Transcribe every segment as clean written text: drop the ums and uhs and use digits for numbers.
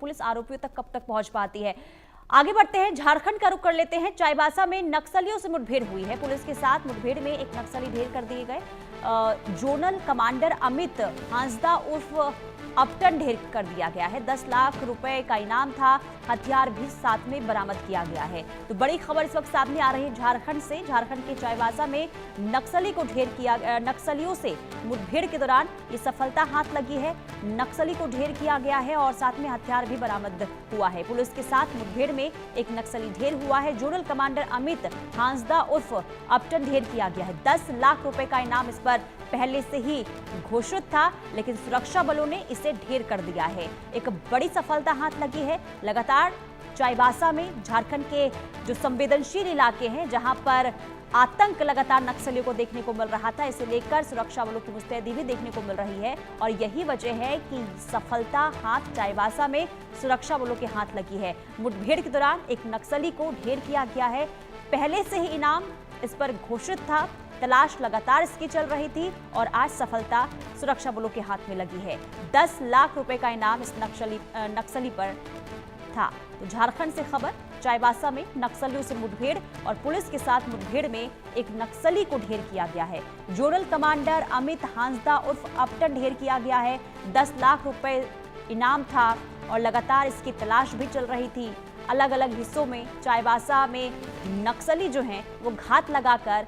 Police आरोपियों तक कब तक पहुंच पाती है। आगे बढ़ते हैं, झारखंड का रुख कर लेते हैं। चाईबासा में नक्सलियों से मुठभेड़ हुई है। पुलिस के साथ मुठभेड़ में एक नक्सली ढेर कर दिए गए। जोनल कमांडर अमित हांसदा उर्फ अपटन ढेर कर दिया गया है। 10 लाख रुपए का इनाम था। हथियार भी साथ में बरामद किया गया है। तो बड़ी खबर इस वक्त सामने आ रही है झारखंड से। झारखंड के चाईबासा में नक्सलियों से मुठभेड़ के दौरान ये सफलता हाथ लगी है। नक्सली को ढेर किया गया है और साथ में हथियार भी बरामद हुआ है। पुलिस के साथ मुठभेड़ में एक नक्सली ढेर हुआ है। जोनल कमांडर अमित हांसदा उर्फ अपटन ढेर किया गया है। 10 लाख रुपए का इनाम इस पर पहले से ही घोषित था, लेकिन सुरक्षा बलों ने इसे ढेर कर दिया है। एक बड़ी सफलता हाथ लगी है। लगातार चाईबासा में झारखंड के जो संवेदनशील इलाके हैं, जहां पर आतंक लगातार नक्सलियों को देखने को मिल रहा था, इसे लेकर सुरक्षा बलों की मुस्तैदी भी देखने को मिल रही है। और यही वजह है कि सफलता हाथ चाईबासा में सुरक्षा बलों के हाथ लगी है। मुठभेड़ के दौरान एक नक्सली को ढेर किया गया है। पहले से ही इनाम इस पर घोषित था। तलाश लगातार इसकी चल रही थी और आज सफलता सुरक्षा बलों के हाथ में लगी है। 10 लाख रुपए का इनाम इस नक्सली पर था। तो झारखंड से खबर, चाईबासा में नक्सलियों से मुठभेड़ और पुलिस के साथ मुठभेड़ में एक नक्सली को ढेर किया गया है। जोनल कमांडर अमित हांसदा उर्फ अपटन ढेर किया गया है। 10 लाख रुपए इनाम था और लगातार इसकी तलाश भी चल रही थी। अलग अलग हिस्सों में चाईबासा में नक्सली जो हैं वो घात लगाकर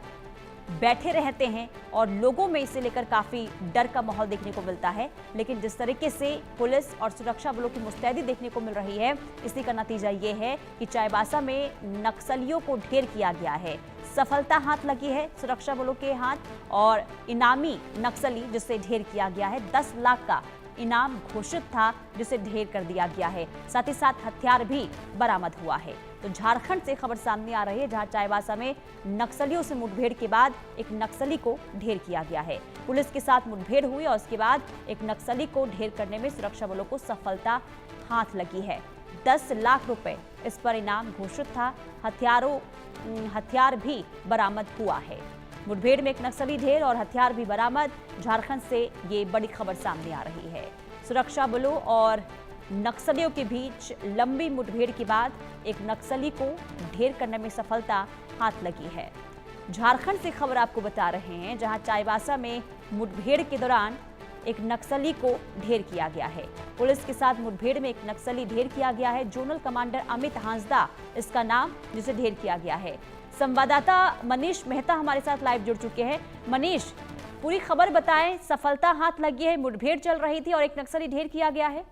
बैठे रहते हैं और लोगों में इसे लेकर काफी डर का माहौल देखने को मिलता है। लेकिन जिस तरीके से पुलिस और सुरक्षा बलों की मुस्तैदी देखने को मिल रही है, इसी का नतीजा ये है कि चाईबासा में नक्सलियों को ढेर किया गया है। सफलता हाथ लगी है सुरक्षा बलों के हाथ और इनामी नक्सली जिसे ढेर किया गया है, 10 लाख का इनाम घोषित था, जिसे ढेर कर दिया गया है। साथ ही साथ हथियार भी बरामद हुआ है। तो झारखंड से खबर सामने आ रही है, जहां चाईबासा में नक्सलियों से मुठभेड़ के बाद एक नक्सली को ढेर किया गया है। पुलिस के साथ मुठभेड़ हुई और उसके बाद एक नक्सली को ढेर करने में सुरक्षा बलों को सफलता हाथ लगी है। 10 लाख रुपए इस पर इनाम घोषित था। हथियार भी बरामद हुआ है। मुठभेड़ में एक नक्सली ढेर और हथियार भी बरामद। झारखंड से ये बड़ी खबर सामने आ रही है। सुरक्षा बलों और नक्सलियों के बीच लंबी मुठभेड़ के बाद एक नक्सली को ढेर करने में सफलता हाथ लगी है। झारखंड से खबर आपको बता रहे हैं, जहां चाईबासा में मुठभेड़ के दौरान एक नक्सली को ढेर किया गया है। पुलिस के साथ मुठभेड़ में एक नक्सली ढेर किया गया है। जोनल कमांडर अमित हांसदा इसका नाम, जिसे ढेर किया गया है। संवाददाता मनीष मेहता हमारे साथ लाइव जुड़ चुके हैं। मनीष, पूरी खबर बताएं। सफलता हाथ लगी है, मुठभेड़ चल रही थी और एक नक्सली ढेर किया गया है।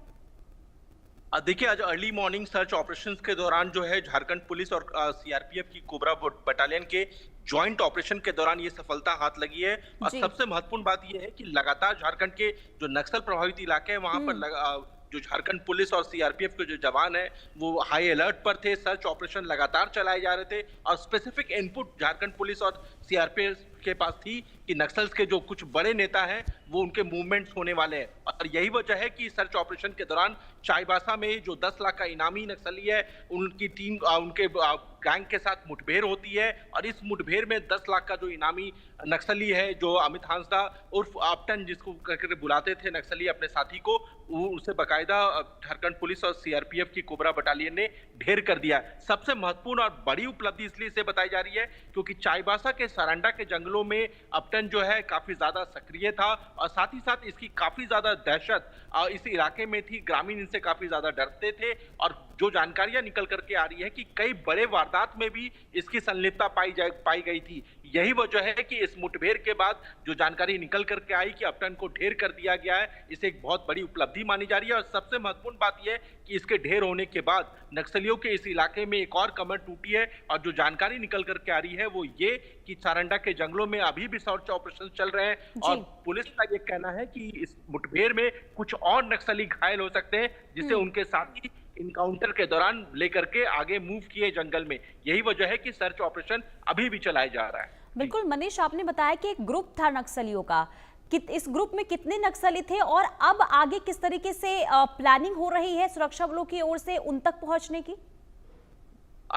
देखिए, आज अर्ली मॉर्निंग सर्च ऑपरेशंस के दौरान जो है झारखंड पुलिस और सीआरपीएफ की कोबरा बटालियन के ज्वाइंट ऑपरेशन के दौरान ये सफलता हाथ लगी है। और सबसे महत्वपूर्ण बात ये है कि लगातार झारखंड के जो नक्सल प्रभावित इलाके हैं वहां पर जो झारखंड पुलिस और सीआरपीएफ के जो जवान हैं वो हाई अलर्ट पर थे। सर्च ऑपरेशन लगातार चलाए जा रहे थे और स्पेसिफिक इनपुट झारखंड पुलिस और सीआरपीएफ के पास थी कि नक्सल्स के जो कुछ बड़े नेता हैं वो उनके मूवमेंट्स होने वाले हैं। और यही वजह है कि सर्च ऑपरेशन के दौरान चाईबासा में जो 10 लाख का इनामी नक्सली है, उनकी टीम उनके गैंग के साथ मुठभेड़ होती है। और इस मुठभेड़ में 10 लाख का जो इनामी नक्सली है, जो अमित हांसदा उर्फ अपटन जिसको करके बुलाते थे नक्सली अपने साथी को, उसे बाकायदा झारखंड पुलिस और सीआरपीएफ की कोबरा बटालियन ने ढेर कर दिया। सबसे महत्वपूर्ण और बड़ी उपलब्धि इसलिए इसे बताई जा रही है क्योंकि चाईबासा के सारंडा के जंगलों में अपटन जो है काफी ज्यादा सक्रिय था और साथ ही साथ इसकी काफी ज्यादा दहशत इस इलाके में थी। ग्रामीण इनसे काफी ज्यादा डरते थे और जो जानकारियां निकल करके आ रही है कि कई बड़े वारदात में भी इसकी संलिप्तता पाई गई थी। यही वजह है कि इस मुठभेड़ के बाद जो जानकारी निकल करके आई कि अपटन को ढेर कर दिया गया है, इसे एक बहुत बड़ी उपलब्धि मानी जा रही है। और सबसे महत्वपूर्ण बात यह है कि इसके ढेर होने के बाद नक्सलियों के इस इलाके में एक और कमर टूटी है और जो जानकारी निकल करके आ रही है वो ये कि सारंडा के जंगलों में अभी भी सर्च ऑपरेशन चल रहे हैं और पुलिस का ये कहना है कि इस मुठभेड़ में कुछ और नक्सली घायल हो सकते हैं, जिसे उनके साथी इनकाउंटर के दौरान लेकर के आगे मूव किए जंगल में। यही वजह है कि सर्च ऑपरेशन अभी भी चलाया जा रहा है। बिल्कुल मनीष, आपने बताया कि एक ग्रुप था नक्सलियों का, इस ग्रुप में कितने नक्सली थे और अब आगे किस तरीके से प्लानिंग हो रही है सुरक्षा बलों की ओर से उन तक पहुंचने की?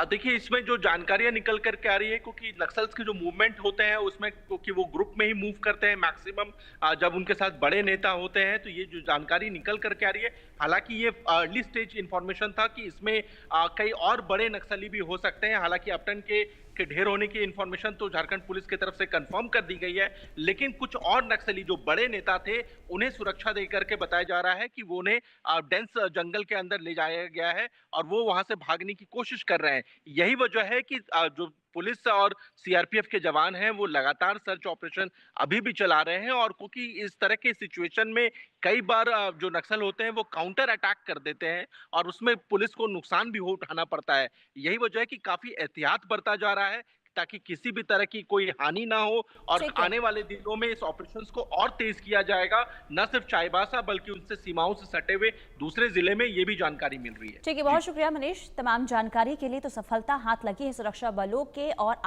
देखिए, इसमें जो जानकारियां निकल करके आ रही है, क्योंकि नक्सल्स के जो मूवमेंट होते हैं उसमें क्योंकि वो ग्रुप में ही मूव करते हैं मैक्सिमम, जब उनके साथ बड़े नेता होते हैं, तो ये जो जानकारी निकल करके आ रही है हालांकि ये अर्ली स्टेज इंफॉर्मेशन था कि इसमें कई और बड़े नक्सली भी हो सकते हैं। हालांकि अपटन के ढेर होने की इंफॉर्मेशन तो झारखंड पुलिस की तरफ से कंफर्म कर दी गई है, लेकिन कुछ और नक्सली जो बड़े नेता थे उन्हें सुरक्षा देकर के बताया जा रहा है कि वो उन्हें डेंस जंगल के अंदर ले जाया गया है और वो वहां से भागने की कोशिश कर रहे हैं। यही वजह है कि जो पुलिस और सीआरपीएफ के जवान हैं वो लगातार सर्च ऑपरेशन अभी भी चला रहे हैं, और क्योंकि इस तरह के सिचुएशन में कई बार जो नक्सल होते हैं वो काउंटर अटैक कर देते हैं और उसमें पुलिस को नुकसान भी उठाना पड़ता है। यही वजह है कि काफी एहतियात बरता जा रहा है ताकि किसी भी तरह की कोई हानि ना हो, और ठीक है। आने वाले दिनों में इस ऑपरेशंस को और तेज किया जाएगा, न सिर्फ चाईबासा बल्कि उनसे सीमाओं से सटे हुए दूसरे जिले में ये भी जानकारी मिल रही है। ठीक है, बहुत शुक्रिया मनीष तमाम जानकारी के लिए। तो सफलता हाथ लगी है सुरक्षा बलों के और